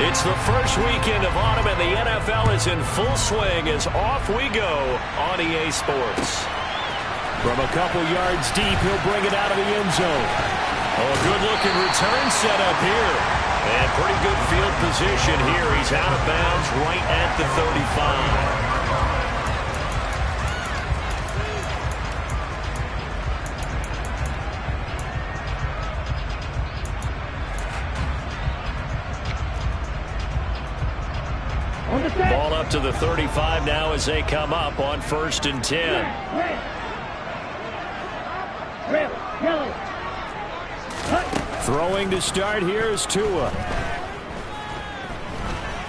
It's the first weekend of autumn, and the NFL is in full swing as off we go on EA Sports. From a couple yards deep, he'll bring it out of the end zone. Oh, a good-looking return setup here. And pretty good field position here. He's out of bounds right at the 35. Ball up to the 35 now as they come up on 1st and 10. Throwing to start here is Tua.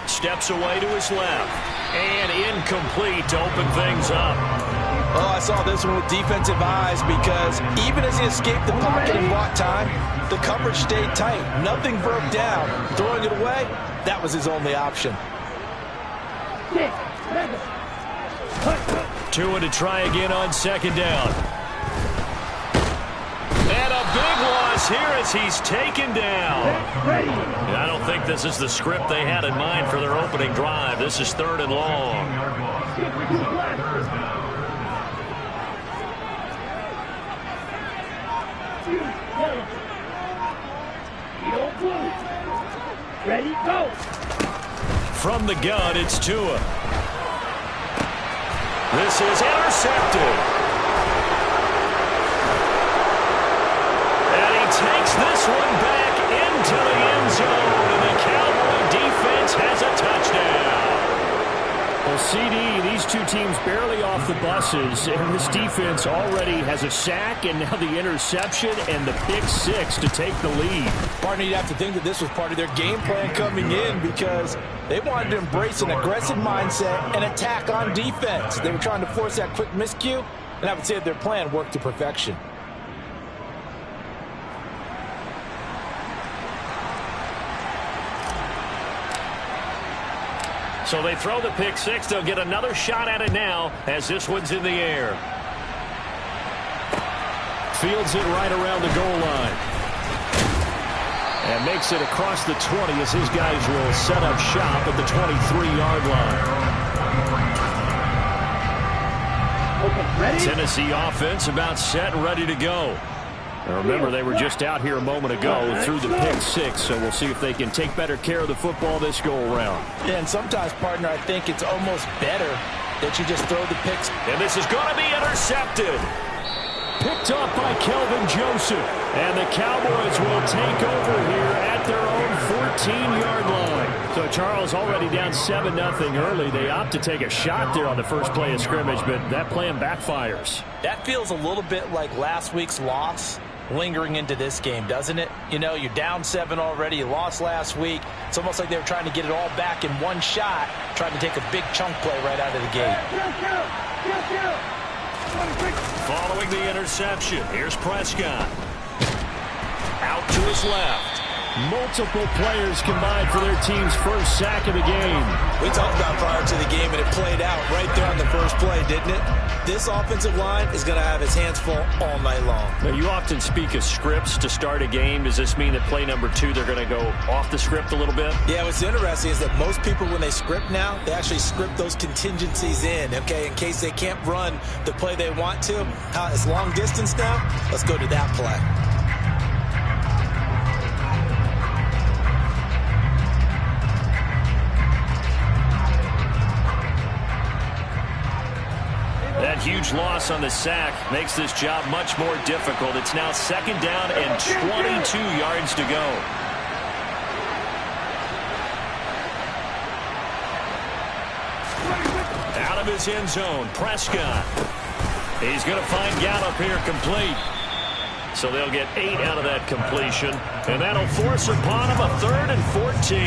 Steps away to his left. And incomplete to open things up. Oh, I saw this one with defensive eyes because even as he escaped the pocket and bought time, the coverage stayed tight. Nothing broke down. Throwing it away, that was his only option. Tua to try again on 2nd down. And a big loss here as he's taken down. I don't think this is the script they had in mind for their opening drive. This is 3rd and long. Ready, go! From the gun, it's Tua. This is intercepted. And he takes this one back into the end zone. And the Cowboy defense has a touchdown. Well, CD, these two teams barely off the buses, and this defense already has a sack and now the interception and the pick 6 to take the lead. Partner, you'd have to think that this was part of their game plan coming in because they wanted to embrace an aggressive mindset and attack on defense. They were trying to force that quick miscue, and I would say that their plan worked to perfection. So they throw the pick 6. They'll get another shot at it now as this one's in the air. Fields it right around the goal line. And makes it across the 20 as his guys will set up shop at the 23-yard line. Okay, ready? Tennessee offense about set and ready to go. Now remember, they were just out here a moment ago through the pick 6, so we'll see if they can take better care of the football this go-around. Yeah, and sometimes, partner, I think it's almost better that you just throw the picks. And this is going to be intercepted. Picked up by Kelvin Joseph. And the Cowboys will take over here at their own 14-yard line. So Charles already down 7-0 early. They opt to take a shot there on the first play of scrimmage, but that plan backfires. That feels a little bit like last week's loss lingering into this game, doesn't it? You know, you're down 7 already. You lost last week. It's almost like they were trying to get it all back in one shot, trying to take a big chunk play right out of the gate. Following the interception, here's Prescott. Out to his left. Multiple players combined for their team's first sack of the game. We talked about prior to the game, and it played out right there on the first play, didn't it? This offensive line is going to have his hands full all night long. Now, you often speak of scripts to start a game. Does this mean that play number 2, they're going to go off the script a little bit? Yeah, what's interesting is that most people, when they script now, they actually script those contingencies in, okay, in case they can't run the play they want to. It's long distance now. Let's go to that play. That huge loss on the sack makes this job much more difficult. It's now 2nd down and 22 yards to go. Out of his end zone, Prescott. He's going to find Gallup here complete. So they'll get 8 out of that completion, and that'll force upon him a 3rd and 14.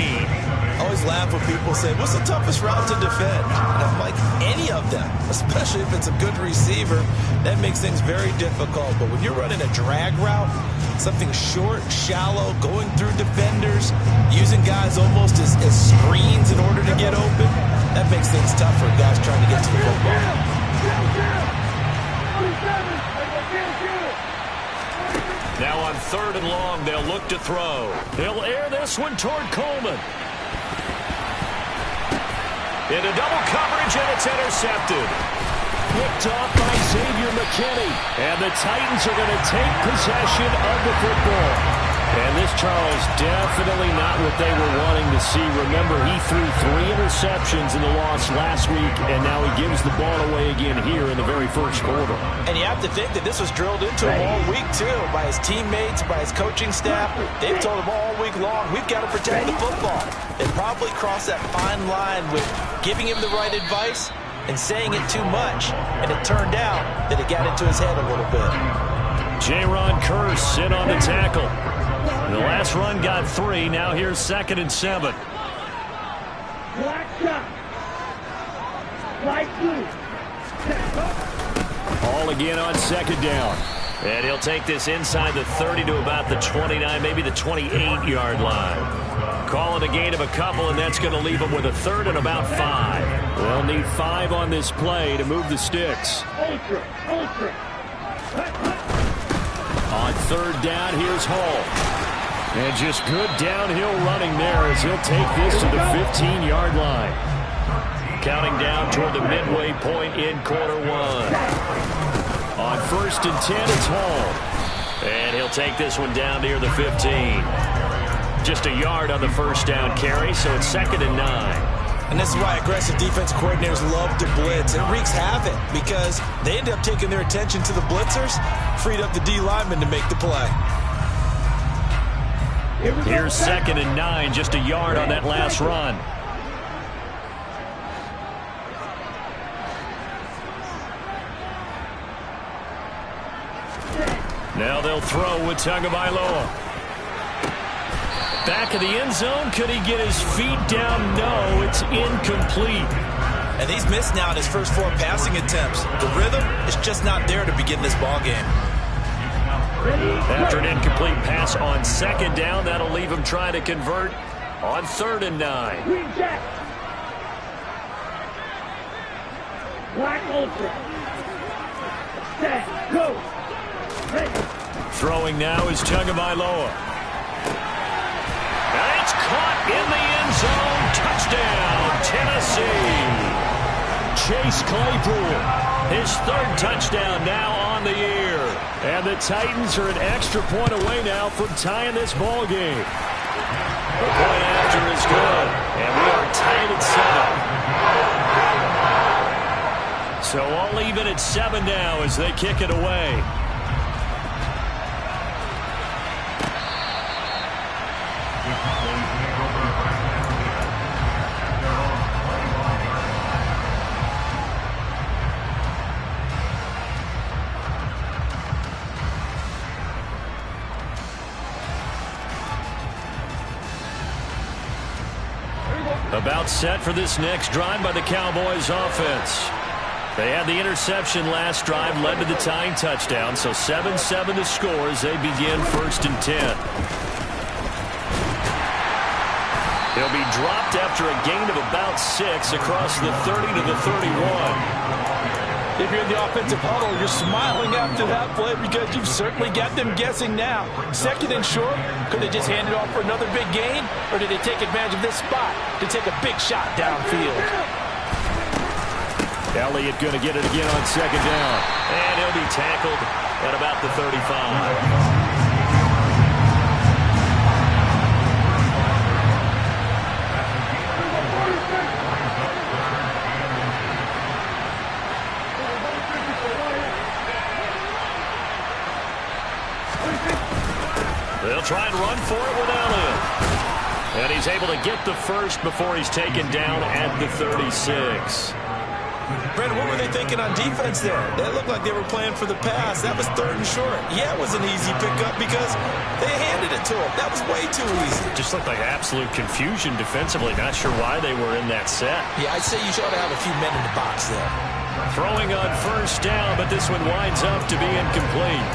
I always laugh when people say, what's the toughest route to defend? And I'm like, any of them, especially if it's a good receiver. That makes things very difficult. But when you're running a drag route, something short, shallow, going through defenders, using guys almost as screens in order to get open, that makes things tough for guys trying to get to the football. Now on 3rd and long, they'll look to throw. They'll air this one toward Coleman. Into double coverage, and it's intercepted. Picked off by Xavier McKinney. And the Titans are going to take possession of the football. And this, Charles, definitely not what they were wanting to see. Remember, he threw 3 interceptions in the loss last week, and now he gives the ball away again here in the very first quarter. And you have to think that this was drilled into him all week, too, by his teammates, by his coaching staff. They've told him all week long, we've got to protect the football. They probably crossed that fine line with giving him the right advice and saying it too much. And it turned out that it got into his head a little bit. J-Ron Kearse in on the tackle. The last run got 3. Now here's 2nd and 7. Black shot. Light blue. All again on 2nd down. And he'll take this inside the 30 to about the 29, maybe the 28-yard line. Call it a gain of a couple, and that's going to leave him with a 3rd and about 5. They'll need 5 on this play to move the sticks. Ultra. On 3rd down, here's Hall. And just good downhill running there as he'll take this to the 15-yard line. Counting down toward the midway point in quarter 1. On 1st and 10, it's Hall. And he'll take this one down near the 15. Just a yard on the first down carry, so it's 2nd and 9. And this is why aggressive defense coordinators love to blitz. It wreaks havoc because they end up taking their attention to the blitzers, freed up the D lineman to make the play. Here's 2nd and 9, just a yard on that last run. Now they'll throw with Tagovailoa. Back of the end zone. Could he get his feet down? No, it's incomplete. And he's missed now in his first 4 passing attempts. The rhythm is just not there to begin this ball game. After an incomplete pass on 2nd down, that'll leave him trying to convert on 3rd and 9. Green jack. Black ultra. Set. Go. Ready. Throwing now is Tagovailoa. And it's caught in the end zone. Touchdown, Tennessee. Chase Claypool, his 3rd touchdown now on the year. And the Titans are an extra point away now from tying this ball game. The point after is good, and we are tied at 7. So all even at 7 now as they kick it away. About set for this next drive by the Cowboys offense. They had the interception last drive, led to the tying touchdown, so 7-7 the score as they begin 1st and 10. He'll be dropped after a gain of about 6 across the 30 to the 31. If you're in the offensive huddle, you're smiling after that play because you've certainly got them guessing now. 2nd and short, could they just hand it off for another big gain? Or did they take advantage of this spot to take a big shot downfield? Elliott going to get it again on 2nd down. And he'll be tackled at about the 35. They'll try and run for it with Elliott. And he's able to get the first before he's taken down at the 36. Brandon, what were they thinking on defense there? They looked like they were playing for the pass. That was 3rd and short. Yeah, it was an easy pickup because they handed it to him. That was way too easy. Just looked like absolute confusion defensively. Not sure why they were in that set. Yeah, I'd say you should have a few men in the box there. Throwing on 1st down, but this one winds up to be incomplete.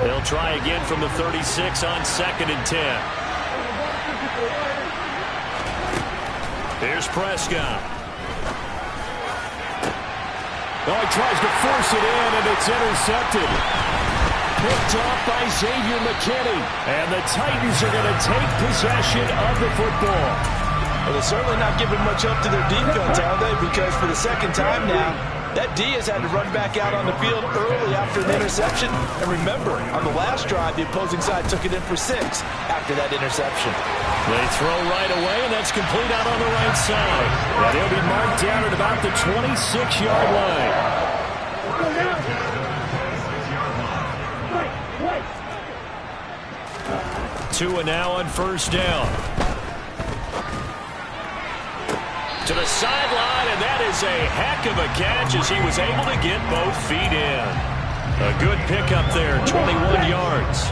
They'll try again from the 36 on 2nd and 10. Here's Prescott. Oh, he tries to force it in, and it's intercepted. picked off by Xavier McKinney. And the Titans are going to take possession of the football. Well, they're certainly not giving much up to their defense, are they? Because for the second time now, that D has had to run back out on the field early after an interception. And remember, on the last drive, the opposing side took it in for 6 after that interception. They throw right away, and that's complete out on the right side. And he'll be marked down at about the 26-yard line. Tua now on first down. To the sideline, and that is a heck of a catch as he was able to get both feet in. A good pickup there, 21 yards.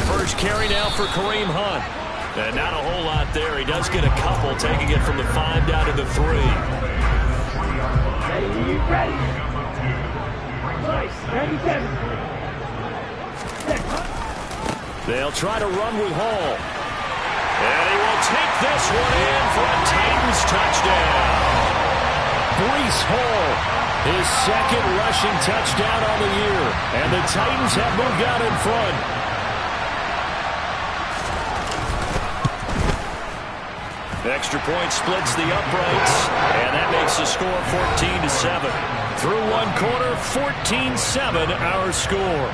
First carry now for Kareem Hunt. And not a whole lot there. He does get a couple, taking it from the 5 down to the 3. Ready. Nice. 97. They'll try to run with Hall. And he will take this one in for a Titans touchdown. Breece Hall, his second rushing touchdown on the year. And the Titans have moved out in front. Extra point splits the uprights. And that makes the score 14-7. Through one quarter, 14-7 our score.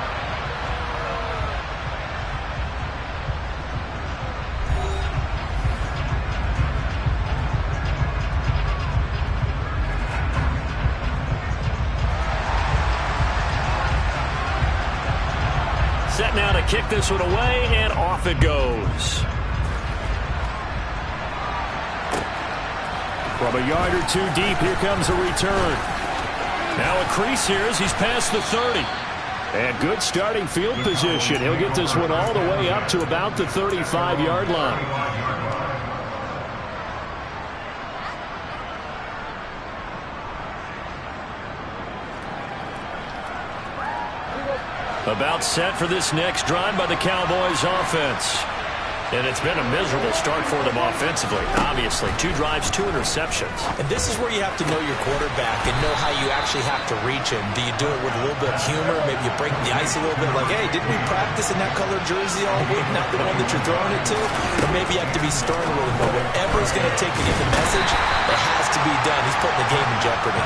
Set now to kick this one away, and off it goes. From a yard or 2 deep, here comes a return. Now a crease here as he's past the 30. And good starting field position. He'll get this one all the way up to about the 35-yard line. About set for this next drive by the Cowboys offense. And it's been a miserable start for them offensively. Obviously, 2 drives, 2 interceptions. And this is where you have to know your quarterback and know how you actually have to reach him. Do you do it with a little bit of humor? Maybe you break the ice a little bit like, hey, didn't we practice in that color jersey all week, not the one that you're throwing it to? Or maybe you have to be stern a little bit. Whatever it's going to take to get the message, it has to be done. He's putting the game in jeopardy.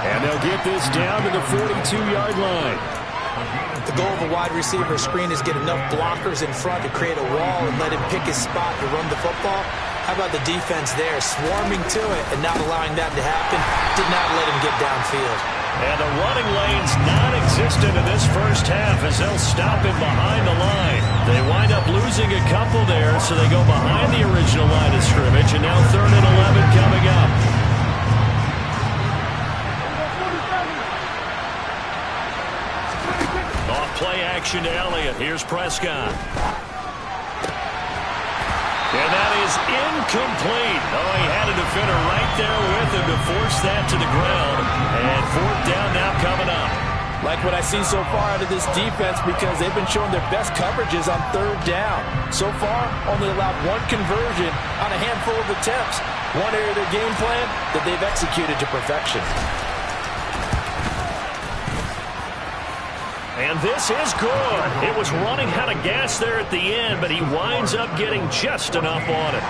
And they'll get this down to the 42-yard line. The goal of a wide receiver screen is get enough blockers in front to create a wall and let him pick his spot to run the football. How about the defense there, swarming to it and not allowing that to happen? Did not let him get downfield. And the running lane's non-existent in this first half as they'll stop him behind the line. They wind up losing a couple there, so they go behind the original line of scrimmage, and now 3rd and 11 coming up. Play action to Elliott. Here's Prescott. And that is incomplete. Oh, he had a defender right there with him to force that to the ground. And 4th down now coming up. Like what I see so far out of this defense because they've been showing their best coverages on 3rd down. So far, only allowed 1 conversion on a handful of attempts. One area of their game plan that they've executed to perfection. And this is good. It was running out of gas there at the end, but he winds up getting just enough on it.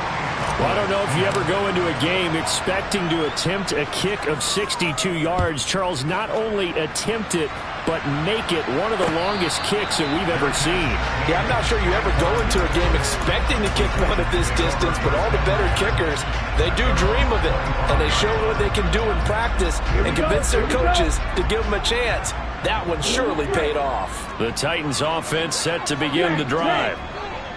Well, I don't know if you ever go into a game expecting to attempt a kick of 62 yards. Charles, not only attempt it, but make it one of the longest kicks that we've ever seen. Yeah, I'm not sure you ever go into a game expecting to kick one at this distance, but all the better kickers, they do dream of it, and they show what they can do in practice and convince their coaches to give them a chance. That one surely paid off. The Titans offense set to begin the drive.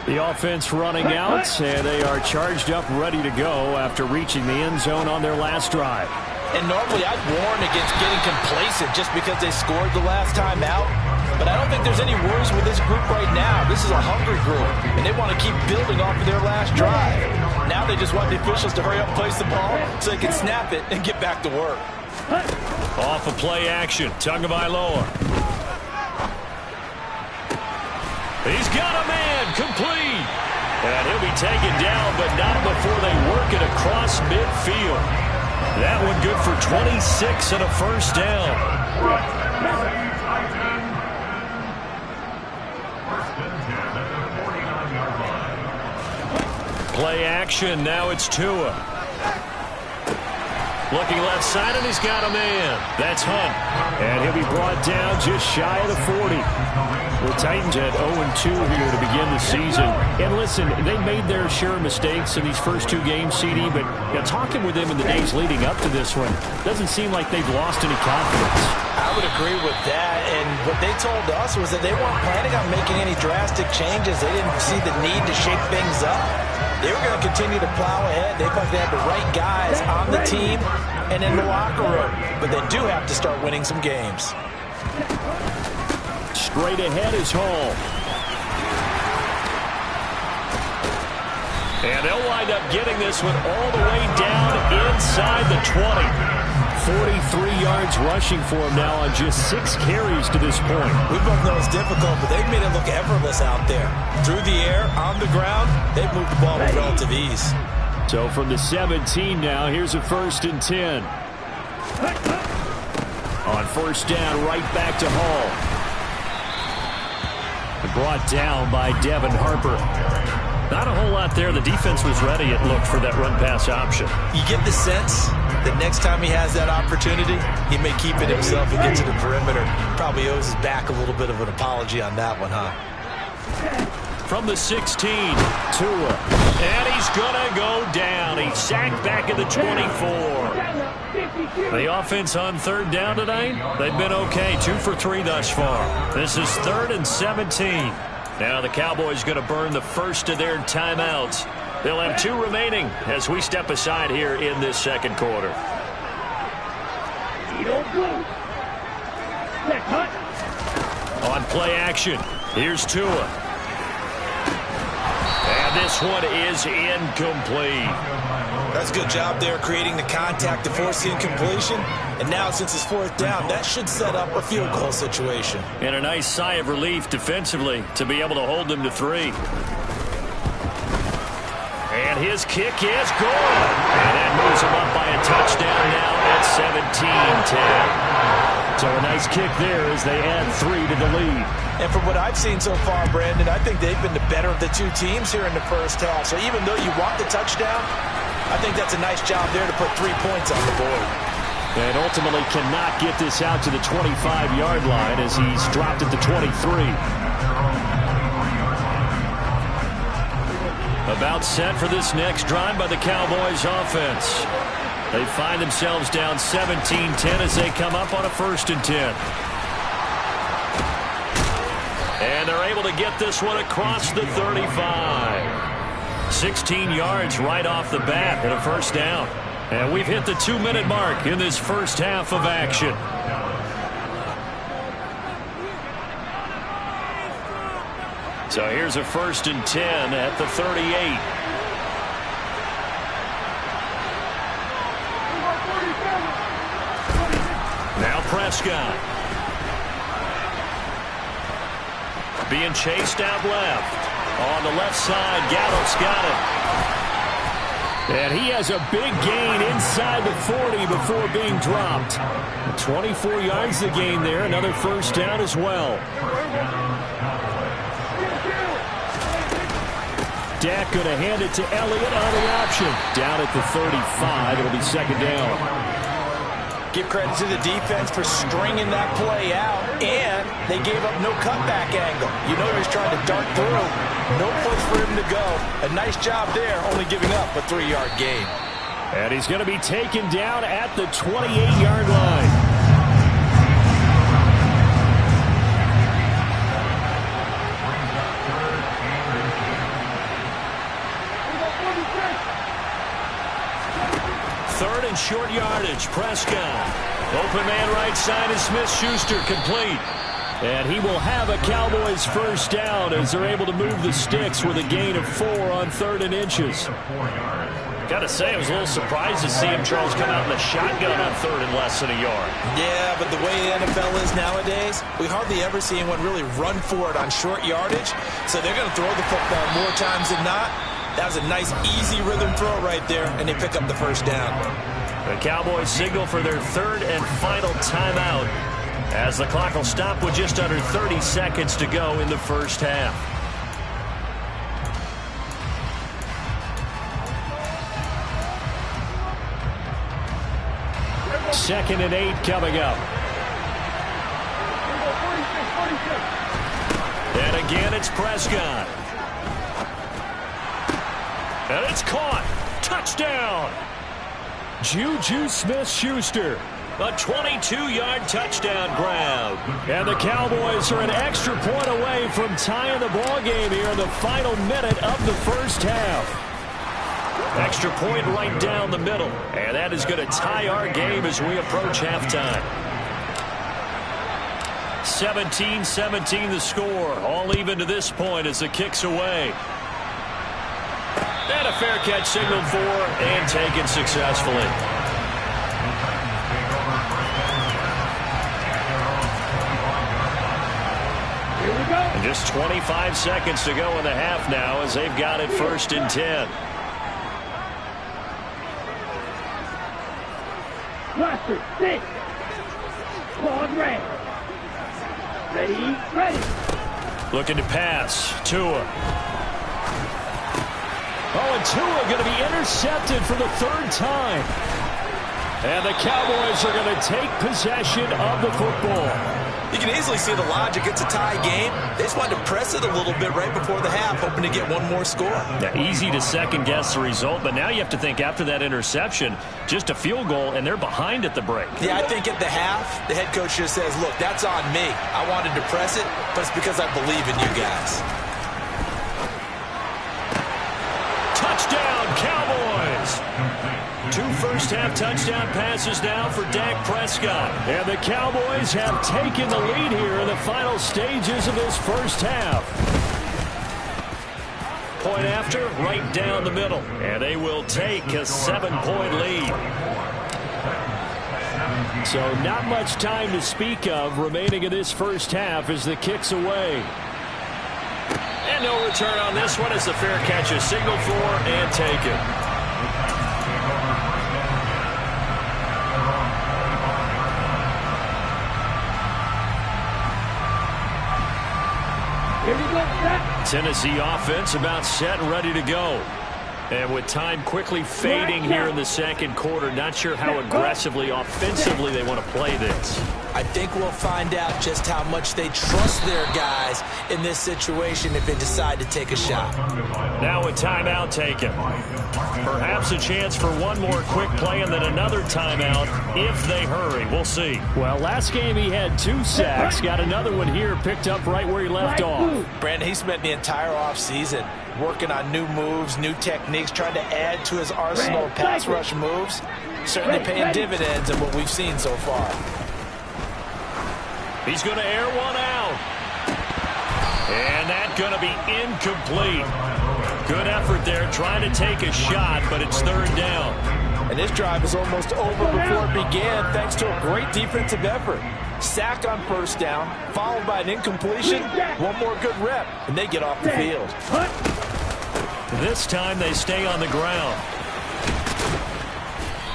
The offense running out, and they are charged up, ready to go after reaching the end zone on their last drive. And normally I'd warn against getting complacent just because they scored the last time out. But I don't think there's any worries with this group right now. This is a hungry group, and they want to keep building off of their last drive. Now they just want the officials to hurry up and place the ball so they can snap it and get back to work. Off of play action, Tagovailoa. He's got a man, complete. And he'll be taken down, but not before they work it across midfield. That one good for 26 and a first down. Play action. Now it's Tua. Looking left side, and he's got a man. That's Hunt. And he'll be brought down just shy of the 40. The Titans at 0-2 here to begin the season. And listen, they made their share of mistakes in these first two games, CD, but talking with them in the days leading up to this one, doesn't seem like they've lost any confidence. I would agree with that, and what they told us was that they weren't planning on making any drastic changes. They didn't see the need to shake things up. They were going to continue to plow ahead. They thought they had the right guys on the team and in the locker room, but they do have to start winning some games. Straight ahead is Hall. And they'll wind up getting this one all the way down inside the 20. 43 yards rushing for him now on just 6 carries to this point. We both know it's difficult, but they've made it look effortless out there. Through the air, on the ground, they've moved the ball with relative ease. So from the 17 now, here's a 1st and 10. On first down, right back to Hall. Brought down by Devin Harper. Not a whole lot there. The defense was ready, it looked, for that run-pass option. You get the sense that next time he has that opportunity, he may keep it himself and get to the perimeter. Probably owes his back a little bit of an apology on that one, huh? From the 16, Tua. And he's going to go down. He's sacked back at the 24. The offense on third down tonight, they've been okay. 2 for 3 thus far. This is 3rd and 17. Now the Cowboys going to burn the first of their timeouts. They'll have 2 remaining as we step aside here in this second quarter. On play action, here's Tua. And this one is incomplete. That's a good job there creating the contact to force the incompletion. And now since it's 4th down, that should set up a field goal situation. And a nice sigh of relief defensively to be able to hold them to 3. And his kick is good. And that moves him up by a touchdown now at 17-10. So a nice kick there as they add 3 to the lead. And from what I've seen so far, Brandon, I think they've been the better of the 2 teams here in the first half. So even though you want the touchdown, I think that's a nice job there to put 3 points on the board. And ultimately cannot get this out to the 25-yard line as he's dropped at the 23. About set for this next drive by the Cowboys offense. They find themselves down 17-10 as they come up on a 1st and 10. And they're able to get this one across the 35. 16 yards right off the bat and a 1st down. And we've hit the 2-minute mark in this first half of action. So here's a 1st and 10 at the 38. Now Prescott. Being chased out left. On the left side, Gallup's got it. And he has a big gain inside the 40 before being dropped. 24 yards to gain there. Another 1st down as well. Dak going to hand it to Elliott on the option. Down at the 35. It'll be 2nd down. Give credit to the defense for stringing that play out, and they gave up no cutback angle. You know he was trying to dart through. No place for him to go. A nice job there, only giving up a 3-yard gain. And he's going to be taken down at the 28-yard line. Third and short yardage. Prescott. Open man right side is Smith-Schuster, complete. And he will have a Cowboys 1st down as they're able to move the sticks with a gain of 4 on 3rd and inches. Got to say, I was a little surprised to see him, Charles, come out in the shotgun on 3rd and less than a yard. Yeah, but the way the NFL is nowadays, we hardly ever see anyone really run for it on short yardage. So they're going to throw the football more times than not. That was a nice, easy rhythm throw right there, and they pick up the 1st down. The Cowboys signal for their third and final timeout as the clock will stop with just under 30 seconds to go in the first half. Second and 8 coming up. And again, it's Prescott. And it's caught. Touchdown. Juju Smith-Schuster. A 22-yard touchdown grab. And the Cowboys are an extra point away from tying the ball game here in the final minute of the first half. Extra point right down the middle. And that is going to tie our game as we approach halftime. 17-17 the score. All even to this point as the kick's away. And a fair catch signaled for and taken successfully. Here we go. And just 25 seconds to go in the half now as they've got it 1st and 10. Cluster, 6. Claude red. Ready. Looking to pass. Tua. Oh, and Tua going to be intercepted for the 3rd time. And the Cowboys are going to take possession of the football. You can easily see the logic. It's a tie game. They just wanted to press it a little bit right before the half, hoping to get one more score. Yeah, easy to second-guess the result, but now you have to think after that interception, just a field goal, and they're behind at the break. Yeah, I think at the half, the head coach just says, look, that's on me. I wanted to press it, but it's because I believe in you guys. Touchdown, Cowboys! 2 first-half touchdown passes now for Dak Prescott. And the Cowboys have taken the lead here in the final stages of this first half. Point after, right down the middle. And they will take a 7-point lead. So not much time to speak of remaining in this first half as the kick's away. And no return on this one as the fair catch is signaled for and taken. Here we go, set. Tennessee offense about set and ready to go. And with time quickly fading here in the second quarter, not sure how aggressively, offensively they want to play this. I think we'll find out just how much they trust their guys in this situation if they decide to take a shot. Now a timeout taken. Perhaps a chance for one more quick play and then another timeout if they hurry. We'll see. Well, last game he had 2 sacks. Got another one here picked up right where he left off. Brandon, he spent the entire offseason working on new moves, new techniques, trying to add to his arsenal of pass rush moves. Certainly paying dividends in what we've seen so far. He's going to air one out. And that's going to be incomplete. Good effort there trying to take a shot, but it's 3rd down. And this drive is almost over before it began thanks to a great defensive effort. Sack on 1st down, followed by an incompletion. One more good rep, and they get off the field. This time they stay on the ground.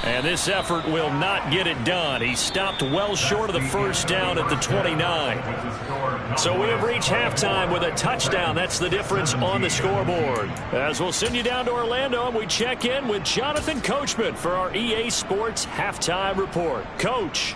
And this effort will not get it done. He stopped well short of the 1st down at the 29. So we have reached halftime with a touchdown. That's the difference on the scoreboard. As we'll send you down to Orlando and we check in with Jonathan Coachman for our EA Sports Halftime Report. Coach.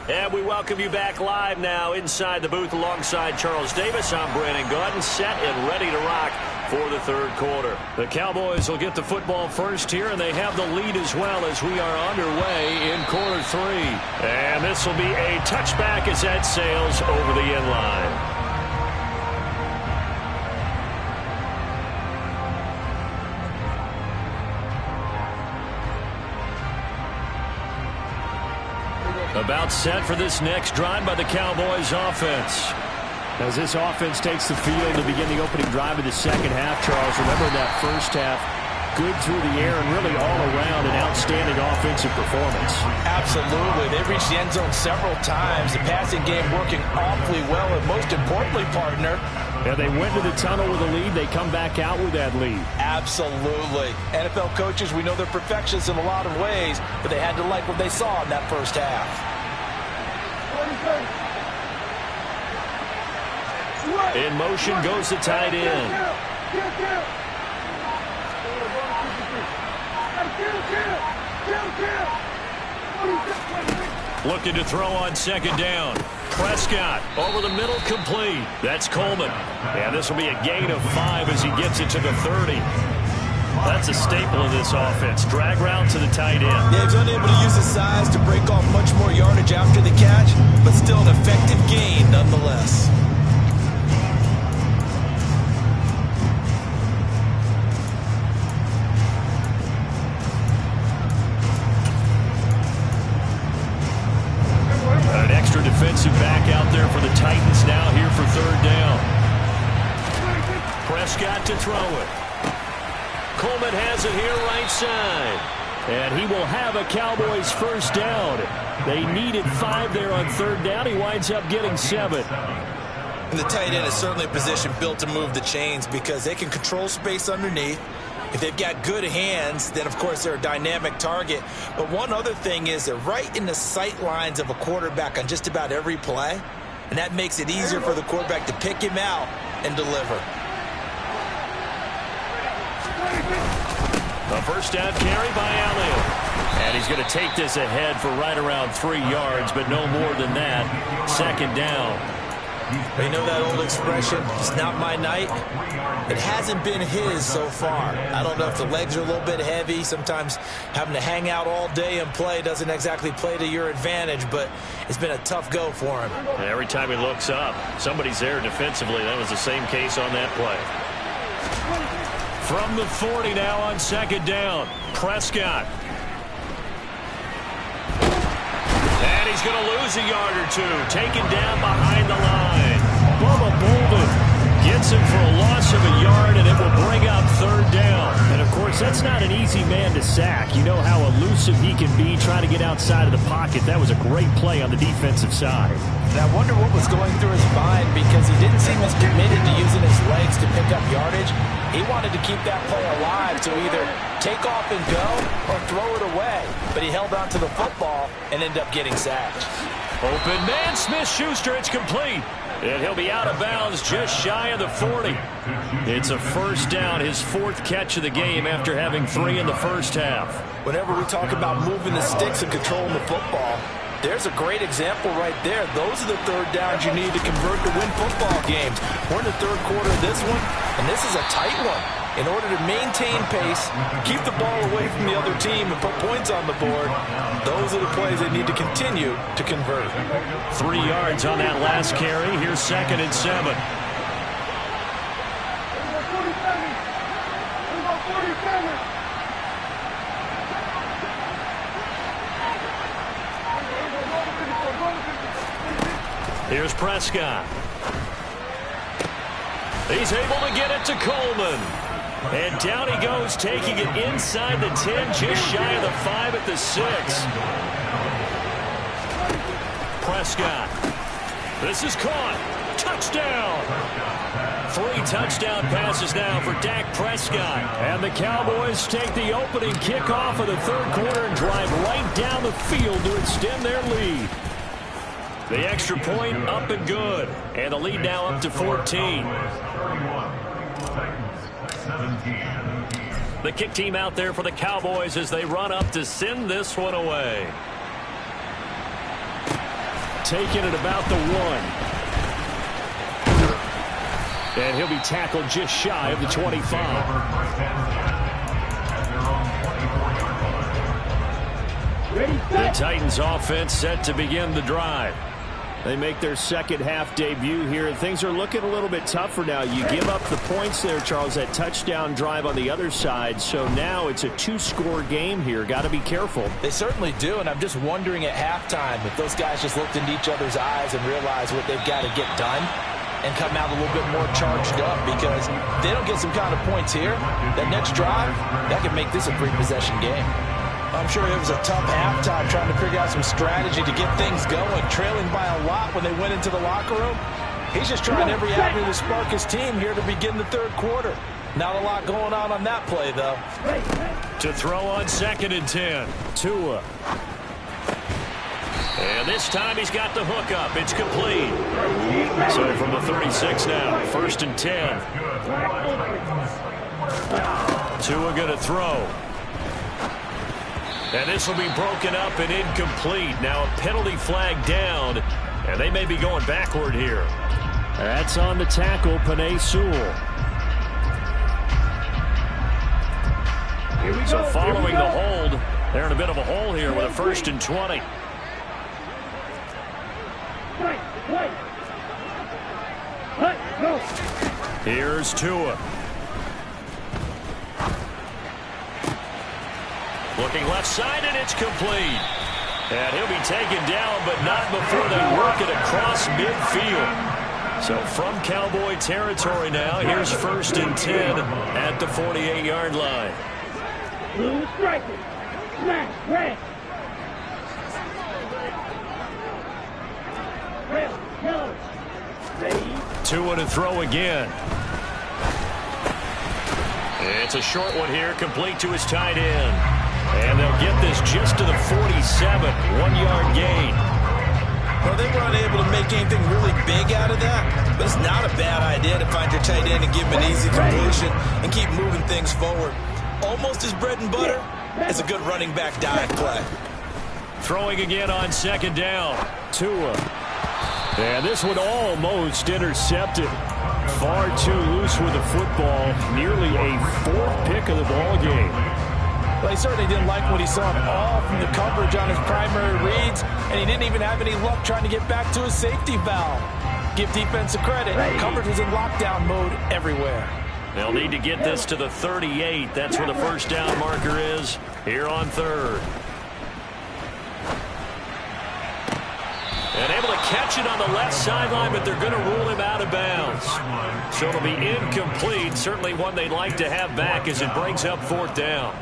And we welcome you back live now inside the booth alongside Charles Davis. I'm Brandon Gaudin, set and ready to rock for the 3rd quarter. The Cowboys will get the football first here, and they have the lead as well as we are underway in quarter 3. And this will be a touchback as that sails over the end line. About set for this next drive by the Cowboys offense. As this offense takes the field to begin the opening drive of the second half, Charles, remember in that first half, good through the air and really all around an outstanding offensive performance. Absolutely. They reached the end zone several times. The passing game working awfully well, and most importantly, partner, and they went to the tunnel with a lead. They come back out with that lead. Absolutely. NFL coaches, we know they're perfectionists in a lot of ways, but they had to like what they saw in that first half. In motion goes the tight end. Looking to throw on second down. Prescott over the middle, complete. That's Coleman. And this will be a gain of 5 as he gets it to the 30. That's a staple of this offense. Drag route to the tight end. Yeah, he's unable to use his size to break off much more yardage after the catch, but still an effective gain nonetheless. An extra defensive back out there for the Titans now here for third down. Prescott to throw it. Coleman has it here right side. And he will have a Cowboys first down. They needed 5 there on third down. He winds up getting 7. And the tight end is certainly a position built to move the chains because they can control space underneath. If they've got good hands, then, of course, they're a dynamic target. But one other thing is they're right in the sight lines of a quarterback on just about every play. And that makes it easier for the quarterback to pick him out and deliver. A first down carry by Elliott. And he's going to take this ahead for right around 3 yards, but no more than that. Second down. But you know that old expression, it's not my night? It hasn't been his so far. I don't know if the legs are a little bit heavy. Sometimes having to hang out all day and play doesn't exactly play to your advantage, but it's been a tough go for him. And every time he looks up, somebody's there defensively. That was the same case on that play. From the 40 now on second down, Prescott. And he's going to lose a yard or two. Taken down behind the line. Bubba Bolden gets him for a loss of a yard, and it will bring up third down. And, of course, that's not an easy man to sack. You know how elusive he can be trying to get outside of the pocket. That was a great play on the defensive side. And I wonder what was going through his mind because he didn't seem as committed to using his legs to pick up yardage. He wanted to keep that play alive to either take off and go or throw it away. But he held on to the football and ended up getting sacked. Open man, Smith-Schuster, it's complete. And he'll be out of bounds just shy of the 40. It's a first down, his 4th catch of the game after having 3 in the first half. Whenever we talk about moving the sticks and controlling the football, there's a great example right there. Those are the third downs you need to convert to win football games. We're in the third quarter of this one, and this is a tight one. In order to maintain pace, keep the ball away from the other team, and put points on the board, those are the plays they need to continue to convert. 3 yards on that last carry. Here's 2nd and 7. Here's Prescott. He's able to get it to Coleman. And down he goes, taking it inside the 10, just shy of the 5 at the 6. Prescott. This is caught. Touchdown. 3 touchdown passes now for Dak Prescott. And the Cowboys take the opening kickoff of the third quarter and drive right down the field to extend their lead. The extra point up and good. And the lead now up to 14. The kick team out there for the Cowboys as they run up to send this one away. Taking it about the 1. And he'll be tackled just shy of the 25. The Titans offense set to begin the drive. They make their second half debut here. Things are looking a little bit tougher now. You give up the points there, Charles, that touchdown drive on the other side. So now it's a 2-score game here. Got to be careful. They certainly do, and I'm just wondering at halftime if those guys just looked into each other's eyes and realized what they've got to get done. and come out a little bit more charged up, because if they don't get some kind of points here, that next drive, that could make this a three-possession game. I'm sure it was a tough halftime trying to figure out some strategy to get things going, trailing by a lot when they went into the locker room. He's just trying every avenue to spark his team here to begin the third quarter. Not a lot going on that play, though. To throw on 2nd and 10, Tua. And this time he's got the hook up. It's complete. So from the 36 now, 1st and 10. Tua going to throw. And this will be broken up and incomplete. Now a penalty flag down, and they may be going backward here. That's on the tackle, Penei Sewell. So following the hold, they're in a bit of a hole here with a 1st and 20. Here's Tua. Looking left side, and it's complete. And he'll be taken down, but not before they work it across midfield. So from Cowboy territory now, here's 1st and 10 at the 48-yard line. Blue striker. Smash. Red. Red. Yellow. Ready. Tua to throw again. It's a short one here, complete to his tight end. And they'll get this just to the 47, 1-yard gain. Well, they were unable to make anything really big out of that, but it's not a bad idea to find your tight end and give him an easy completion and keep moving things forward. Almost his bread and butter. It's a good running back dive play. Throwing again on 2nd down. Tua. And this one almost intercepted. Far too loose with the football. Nearly a 4th pick of the ball game. Well, he certainly didn't like what he saw at all from the coverage on his primary reads, and he didn't even have any luck trying to get back to his safety valve. Give defensive credit. Coverage was in lockdown mode everywhere. They'll need to get this to the 38. That's where the 1st down marker is here on 3rd. And able to catch it on the left sideline, but they're going to rule him out of bounds. So it'll be incomplete. Certainly one they'd like to have back as it brings up 4th down.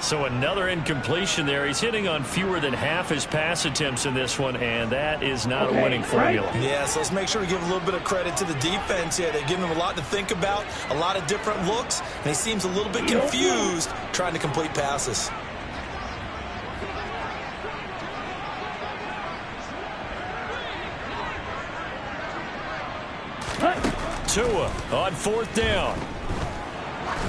So another incompletion there. He's hitting on fewer than half his pass attempts in this one, and that is not a winning formula. Yeah, so let's make sure to give a little bit of credit to the defense here. They're giving him a lot to think about, a lot of different looks, and he seems a little bit confused trying to complete passes. Tua on 4th down.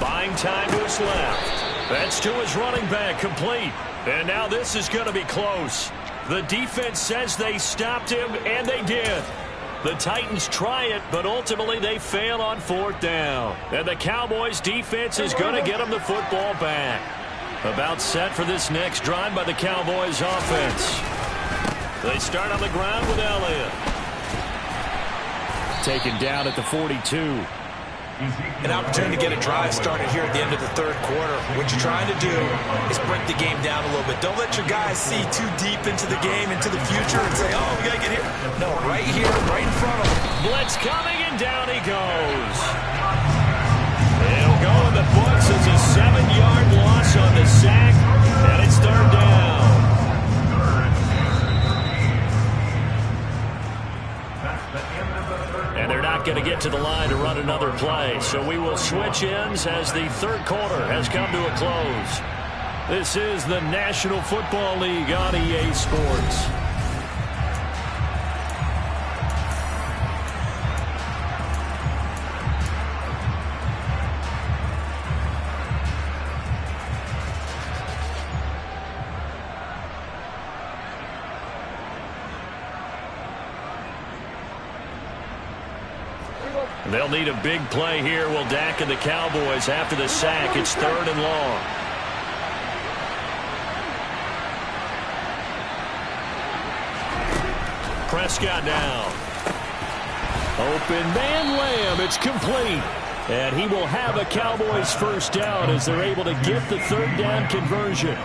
Buying time to his left. That's Tua's running back, complete. And now this is going to be close. The defense says they stopped him, and they did. The Titans try it, but ultimately they fail on 4th down. And the Cowboys' defense is going to get them the football back. About set for this next drive by the Cowboys' offense. They start on the ground with Elliott. Taken down at the 42. An opportunity to get a drive started here at the end of the 3rd quarter. What you're trying to do is break the game down a little bit. Don't let your guys see too deep into the game, into the future, and say, oh, we got to get here. No, right here, right in front of them. Blitz coming, and down he goes. It'll go in the books as a 7-yard loss on the sack, and it's 3rd down. And they're not going to get to the line to run another play. So we will switch ends as the 3rd quarter has come to a close. This is the National Football League on EA Sports. They'll need a big play here. Will Dak and the Cowboys after the sack. It's 3rd and long. Prescott down. Open man Lamb. It's complete. And he will have a Cowboys 1st down as they're able to get the 3rd down conversion.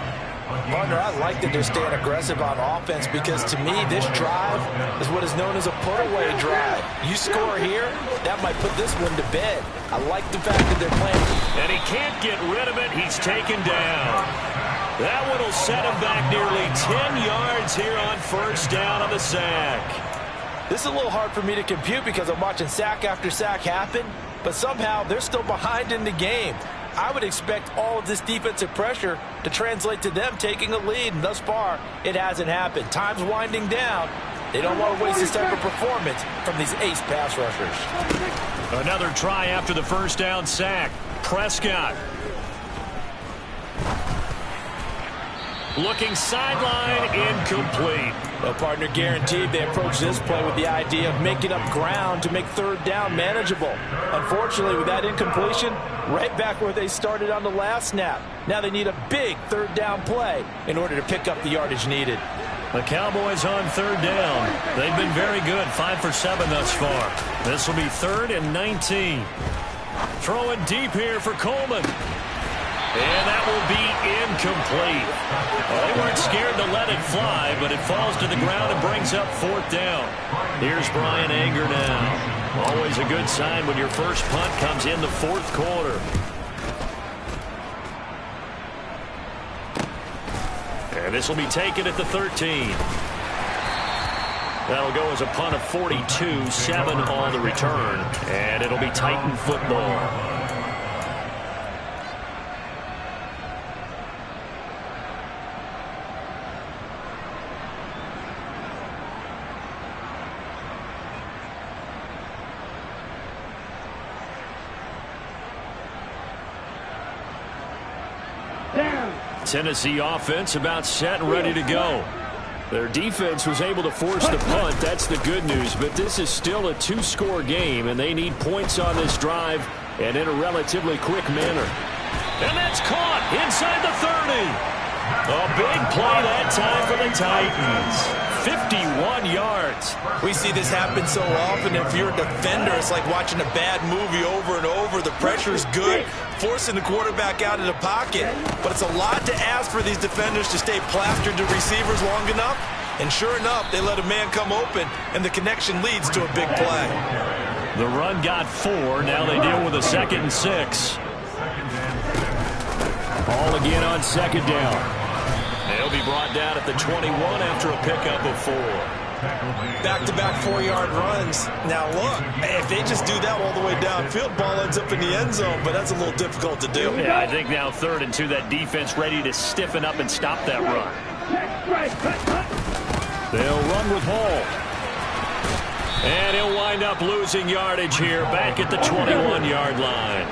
Partner, I like that they're staying aggressive on offense because to me, this drive is what is known as a put-away drive. You score here, that might put this one to bed. I like the fact that they're playing. And he can't get rid of it. He's taken down. That one will set him back nearly 10 yards here on first down on the sack. This is a little hard for me to compute because I'm watching sack after sack happen, but somehow they're still behind in the game. I would expect all of this defensive pressure to translate to them taking a lead, and thus far, it hasn't happened. Time's winding down. They don't want to waste this type of performance from these ace pass rushers. Another try after the first down sack. Prescott. Looking sideline, incomplete. Well, partner, guaranteed they approach this play with the idea of making up ground to make third down manageable. Unfortunately, with that incompletion, right back where they started on the last snap. Now they need a big third down play in order to pick up the yardage needed. The Cowboys on third down. They've been very good, 5 for 7 thus far. This will be 3rd and 19. Throwing deep here for Coleman. And that will be incomplete. Well, they weren't scared to let it fly, but it falls to the ground and brings up 4th down. Here's Brian Anger now. Always a good sign when your first punt comes in the 4th quarter. And this will be taken at the 13. That'll go as a punt of 42, 7 on the return. And it'll be Titan football. Tennessee offense about set and ready to go. Their defense was able to force the punt. That's the good news. But this is still a 2-score game, and they need points on this drive and in a relatively quick manner. And that's caught inside the 30. A big play that time for the Titans. 51 yards. We see this happen so often. If you're a defender, it's like watching a bad movie over and over. The pressure's good, forcing the quarterback out of the pocket. But it's a lot to ask for these defenders to stay plastered to receivers long enough. And sure enough, they let a man come open, and the connection leads to a big play. The run got 4. Now they deal with a 2nd and 6. Ball again on 2nd down. They'll be brought down at the 21 after a pickup of 4. Back-to-back 4-yard runs. Now look, if they just do that all the way downfield, ball ends up in the end zone, but that's a little difficult to do. Yeah, I think now 3rd and 2, that defense ready to stiffen up and stop that run. They'll run with Hall. And he'll wind up losing yardage here back at the 21-yard line.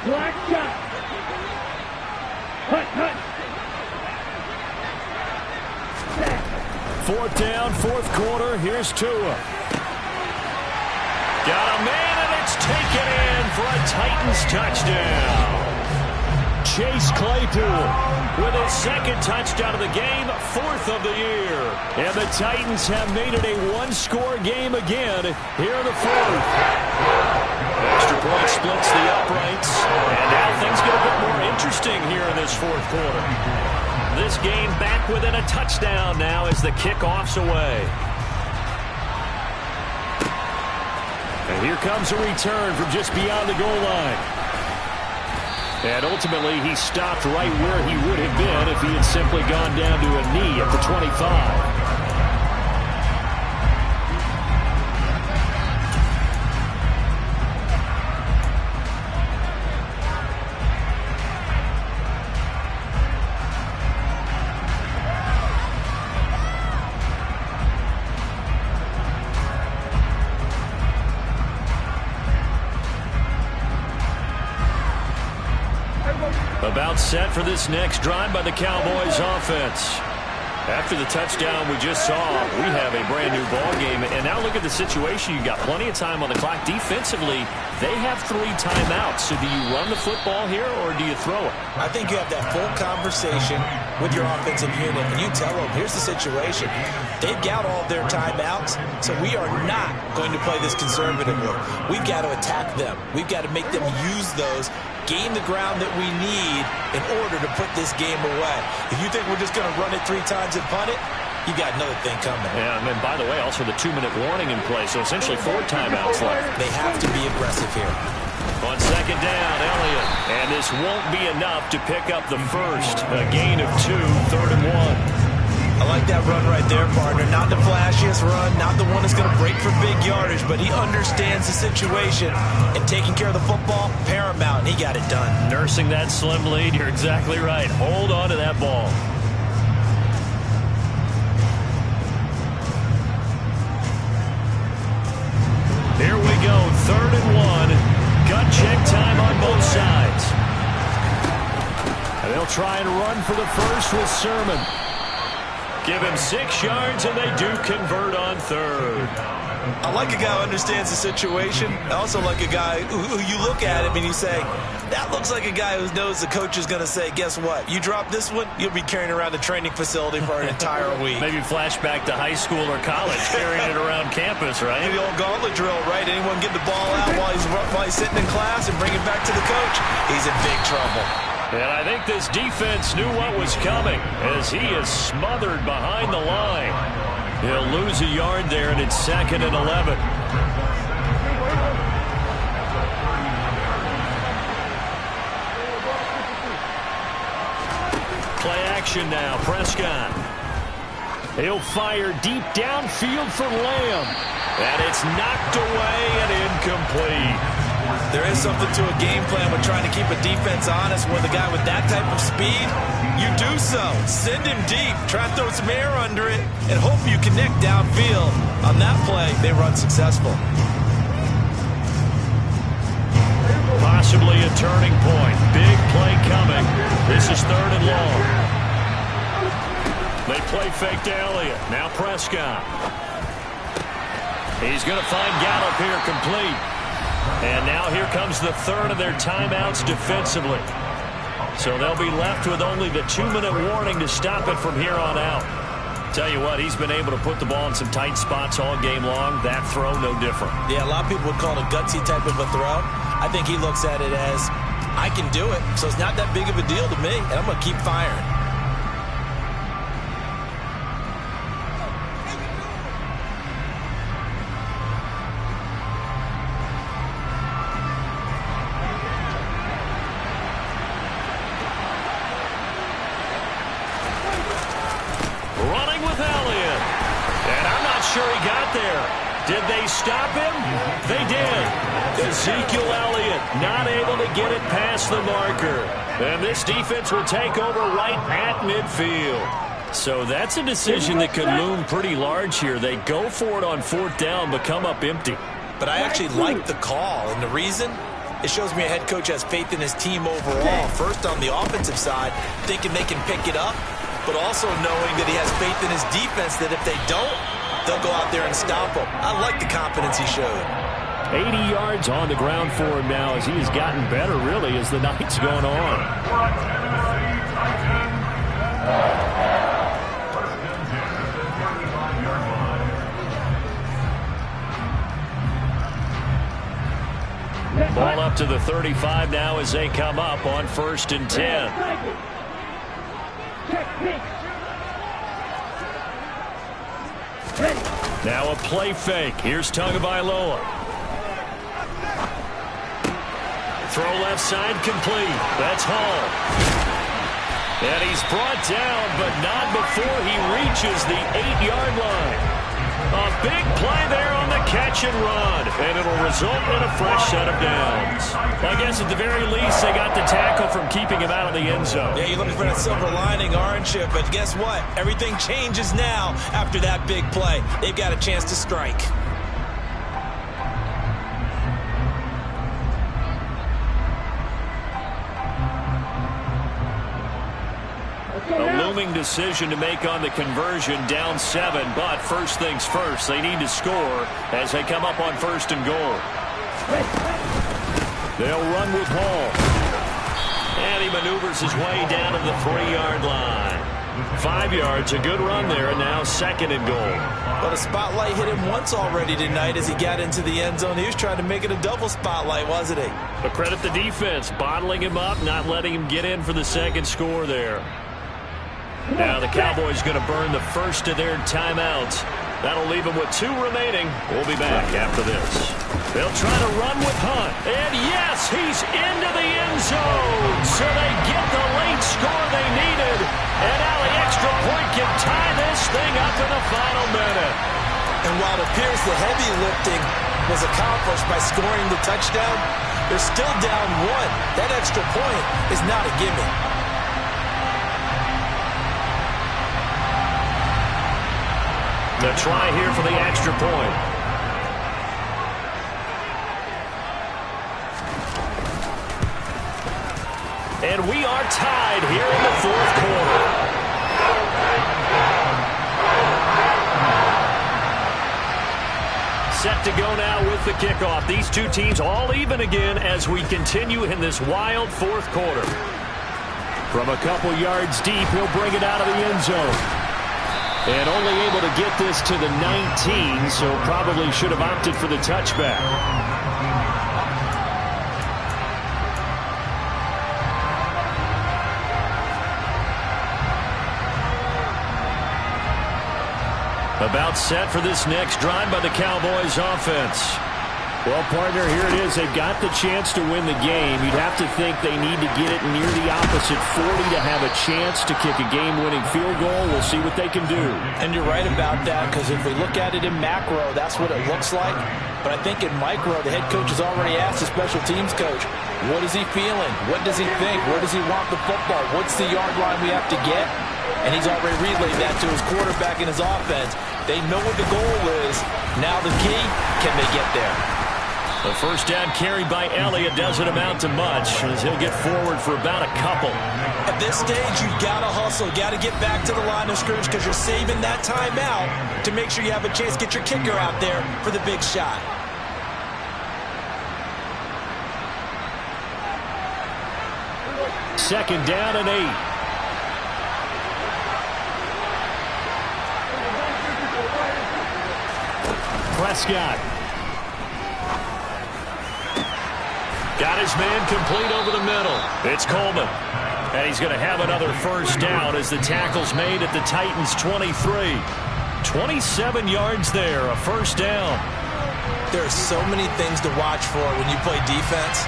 Black shot. Hut. 4th down, 4th quarter. Here's Tua. Got a man, and it's taken in for a Titans touchdown. Chase Claypool with his 2nd touchdown of the game, 4th of the year. And the Titans have made it a 1-score game again here in the 4th. Extra point splits the uprights, and now things get a bit more interesting here in this 4th quarter. This game back within a touchdown now as the kickoff's away. And here comes a return from just beyond the goal line. And ultimately, he stopped right where he would have been if he had simply gone down to a knee at the 25. About set for this next drive by the Cowboys offense. After the touchdown we just saw, we have a brand new ball game. And now look at the situation. You've got plenty of time on the clock. Defensively, they have 3 timeouts. So do you run the football here or do you throw it? I think you have that full conversation with your offensive unit, and you tell them, here's the situation. They've got all their timeouts, so we are not going to play this conservatively. We've got to attack them. We've got to make them use those, gain the ground that we need in order to put this game away. If you think we're just going to run it 3 times and punt it, you got another thing coming. Yeah, and then, by the way, also the 2-minute warning in play, so essentially 4 timeouts left. They have to be aggressive here. On second down, Elliott. And this won't be enough to pick up the first. A gain of 2, 3rd and 1. I like that run right there, partner. Not the flashiest run, not the one that's going to break for big yardage, but he understands the situation, and taking care of the football, paramount, and he got it done. Nursing that slim lead, you're exactly right. Hold on to that ball. Here we go, 3rd and 1. Gut check time on both sides. And they'll try and run for the first with Sermon. Give him 6 yards, and they do convert on 3rd. I like a guy who understands the situation. I also like a guy who you look at him and you say, that looks like a guy who knows the coach is going to say, guess what? You drop this one, you'll be carrying around the training facility for an entire week. Maybe flashback to high school or college, carrying it around campus, right? The old gauntlet drill, right? Anyone get the ball out while he's sitting in class and bring it back to the coach? He's in big trouble. And I think this defense knew what was coming as he is smothered behind the line. He'll lose a yard there, and it's 2nd and 11. Play action now. Prescott. He'll fire deep downfield for Lamb. And it's knocked away and incomplete. There is something to a game plan with trying to keep a defense honest with a guy with that type of speed. You do so. Send him deep. Try to throw some air under it and hope you connect downfield. On that play, they run successful. Possibly a turning point. Big play coming. This is 3rd and long. They play fake to Elliott. Now Prescott. He's going to find Gallup here complete. And now here comes the 3rd of their timeouts defensively. So they'll be left with only the 2-minute warning to stop it from here on out. Tell you what, he's been able to put the ball in some tight spots all game long. That throw, no different. Yeah, a lot of people would call it a gutsy type of a throw. I think he looks at it as, I can do it, so it's not that big of a deal to me, and I'm going to keep firing. Did they stop him? They did. Ezekiel Elliott not able to get it past the marker. And this defense will take over right at midfield. So that's a decision that could loom pretty large here. They go for it on 4th down, but come up empty. But I actually like the call, and the reason? It shows me a head coach has faith in his team overall. First on the offensive side, thinking they can pick it up, but also knowing that he has faith in his defense that if they don't, they'll go out there and stop him. I like the confidence he showed. 80 yards on the ground for him now as he has gotten better, really, as the night's going on. Ball up to the 35 now as they come up on 1st and 10. Now a play fake. Here's Tagovailoa. Throw left side complete. That's Hall. And he's brought down, but not before he reaches the 8-yard line. A big play there on the catch and run, and it'll result in a fresh set of downs. I guess at the very least, they got the tackle from keeping him out of the end zone. Yeah, you're looking for that silver lining, aren't you? But guess what? Everything changes now after that big play. They've got a chance to strike. A looming decision to make on the conversion, down 7. But first things first, they need to score as they come up on 1st and goal. They'll run with Hall. And he maneuvers his way down to the 3-yard line. 5 yards, a good run there, and now 2nd and goal. But a spotlight hit him once already tonight as he got into the end zone. He was trying to make it a double spotlight, wasn't he? But credit the defense, bottling him up, not letting him get in for the 2nd score there. Now the Cowboys going to burn the first of their timeouts. That'll leave them with 2 remaining. We'll be back after this. They'll try to run with Hunt. And yes, he's into the end zone. So they get the late score they needed. And now the extra point can tie this thing up in the final minute. And while it appears the heavy lifting was accomplished by scoring the touchdown, they're still down 1. That extra point is not a gimme. The try here for the extra point. And we are tied here in the 4th quarter. Set to go now with the kickoff. These two teams all even again as we continue in this wild 4th quarter. From a couple yards deep, he'll bring it out of the end zone. And only able to get this to the 19, so probably should have opted for the touchback. About set for this next drive by the Cowboys offense. Well, partner, here it is. They've got the chance to win the game. You'd have to think they need to get it near the opposite 40 to have a chance to kick a game-winning field goal. We'll see what they can do. And you're right about that, because if we look at it in macro, that's what it looks like. But I think in micro, the head coach has already asked the special teams coach, what is he feeling? What does he think? Where does he want the football? What's the yard line we have to get? And he's already relayed that to his quarterback and his offense. They know what the goal is. Now the key, can they get there? The first down carry by Elliott doesn't amount to much as he'll get forward for about a couple. At this stage, you've got to hustle. Got to get back to the line of scrimmage because you're saving that timeout to make sure you have a chance to get your kicker out there for the big shot. Second down and 8. Prescott. Got his man complete over the middle. It's Coleman. And he's going to have another first down as the tackle's made at the Titans' 23. 27 yards there, a first down. There are so many things to watch for when you play defense.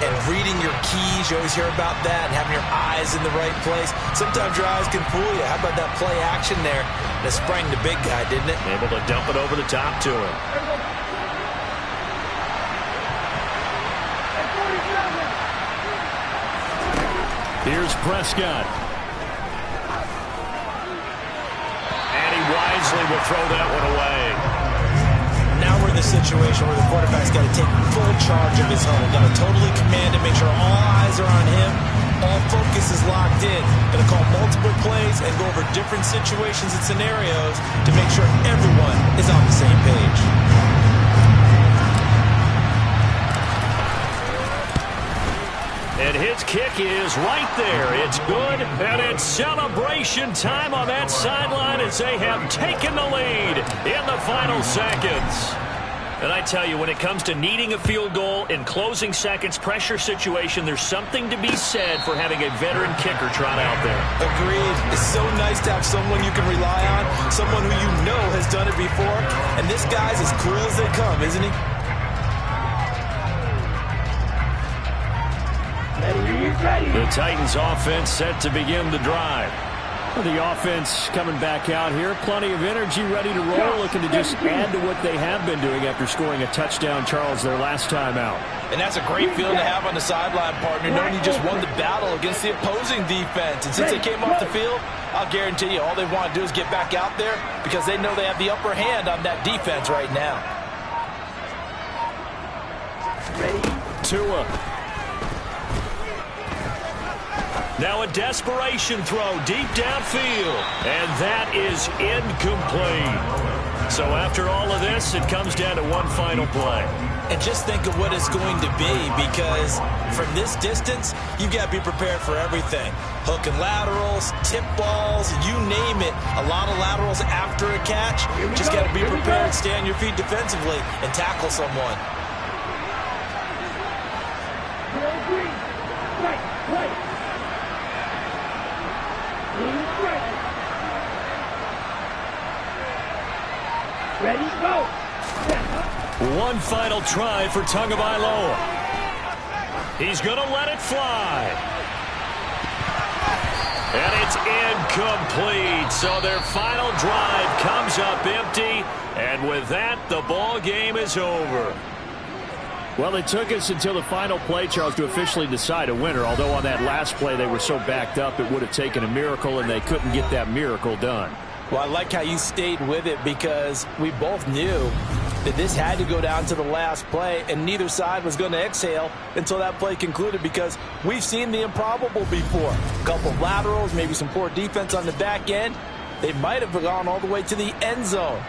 And reading your keys, you always hear about that, and having your eyes in the right place. Sometimes your eyes can fool you. How about that play action there? And it sprang the big guy, didn't it? Able to dump it over the top to him. Here's Prescott. And he wisely will throw that one away. Now we're in the situation where the quarterback's got to take full charge of his home. Got to totally command it, make sure all eyes are on him. All focus is locked in. Going to call multiple plays and go over different situations and scenarios to make sure everyone is on the same page. And his kick is right there. It's good, and it's celebration time on that sideline as they have taken the lead in the final seconds. And I tell you, when it comes to needing a field goal in closing seconds, pressure situation, there's something to be said for having a veteran kicker trot out there. Agreed. It's so nice to have someone you can rely on, someone who you know has done it before. And this guy's as cool as they come, isn't he? The Titans offense set to begin the drive. The offense coming back out here. Plenty of energy, ready to roll, looking to just add to what they have been doing after scoring a touchdown, Charles, their last time out. And that's a great feeling to have on the sideline, partner, knowing you just won the battle against the opposing defense. And since they came off the field, I'll guarantee you all they want to do is get back out there because they know they have the upper hand on that defense right now. Now a desperation throw deep downfield. And that is incomplete. So after all of this, it comes down to one final play. And just think of what it's going to be, because from this distance, you've got to be prepared for everything. Hook and laterals, tip balls, you name it. A lot of laterals after a catch. Just got to be prepared, stay on your feet defensively, and tackle someone. Ready, go! One final try for Tagovailoa. He's going to let it fly. And it's incomplete. So their final drive comes up empty. And with that, the ball game is over. Well, it took us until the final play, Charles, to officially decide a winner. Although on that last play they were so backed up, it would have taken a miracle, and they couldn't get that miracle done. Well, I like how you stayed with it, because we both knew that this had to go down to the last play, and neither side was going to exhale until that play concluded, because we've seen the improbable before. A couple of laterals, maybe some poor defense on the back end. They might have gone all the way to the end zone.